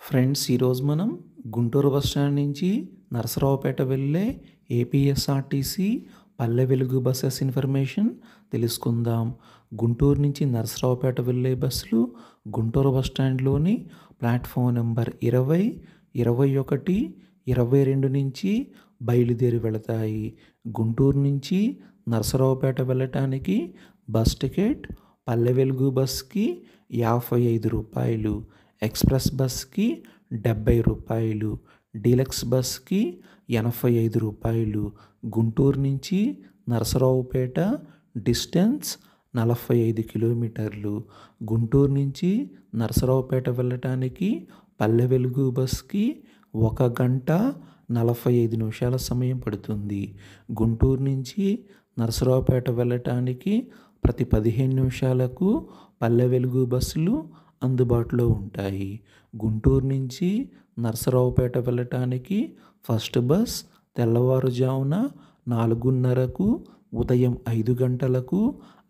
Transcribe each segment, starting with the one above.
Friends, ఈరోజు మనం Guntur bus stand నుంచి నరసరావుపేట వెళ్ళే APSRTC Palle Velugu buses information తెలుసుకుందాం. గుంటూరు నుంచి నరసరావుపేట వెళ్ళే బస్సులు గుంటూరు బస్ స్టాండ్లోని ప్లాట్ఫామ్ నెంబర్ 20, 21, 22 నుంచి బయలుదేరి వెళతాయి. గుంటూరు నుంచి నరసరావుపేట వెళ్ళటానికి బస్ టికెట్ పల్లె వెలుగు బస్కి 55 రూపాయలు, ఎక్స్ప్రెస్ బస్కి 70 రూపాయలు, డీలక్స్ బస్కి 85 రూపాయలు. గుంటూరు నుంచి నరసరావుపేట డిస్టెన్స్ 45 కిలోమీటర్లు. గుంటూరు నుంచి నరసరావుపేట వెళ్ళటానికి పల్లె వెలుగు బస్కి 1 గంట 45 నిమిషాల సమయం పడుతుంది. గుంటూరు నుంచి నరసరావుపేట వెళ్ళటానికి ప్రతి 15 నిమిషాలకు పల్లె వెలుగు బస్సులు అందుబాటులో ఉంటాయి. గుంటూరు నుంచి నరసరావుపేట వెళ్ళటానికి ఫస్ట్ బస్ తెల్లవారుజామున 4:30కు, ఉదయం 5 గంటలకు,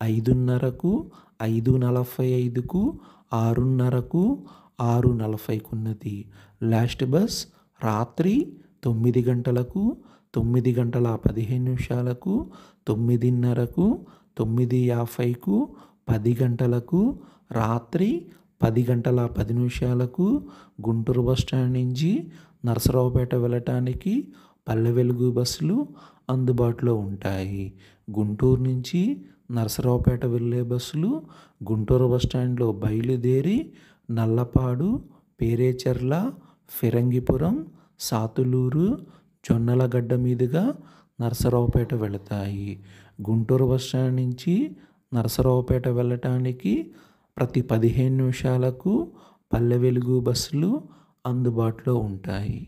5:30కు, 5:45కు, 6:30కు, 6:40కు ఉన్నది. లాస్ట్ బస్ రాత్రి 9 గంటలకు, 9 గంటల 15 నిమిషాలకు, 9:30కు, 9:50కు, 10 గంటలకు, రాత్రి 10 గంటల 10 నిమిషాలకు గుంటూరు బస్ స్టాండ్ నుంచి నరసరావుపేట వెళ్ళటానికి పల్లె వెలుగు బస్సులు అందుబాటులో ఉంటాయి. గుంటూరు నుంచి నరసరావుపేట వెళ్ళే బస్సులు గుంటూరు బస్ స్టాండ్లో బయలుదేరి నల్లపాడు, పేరేచెర్ల, ఫిరంగిపురం, సాతులూరు, జొన్నలగడ్డ మీదుగా నరసరావుపేట వెళతాయి. గుంటూరు బస్ స్టాండ్ నుంచి నరసరావుపేట వెళ్ళటానికి ప్రతి 15 నిమిషాలకు పల్లె వెలుగు బస్సులు అందుబాటులో ఉంటాయి.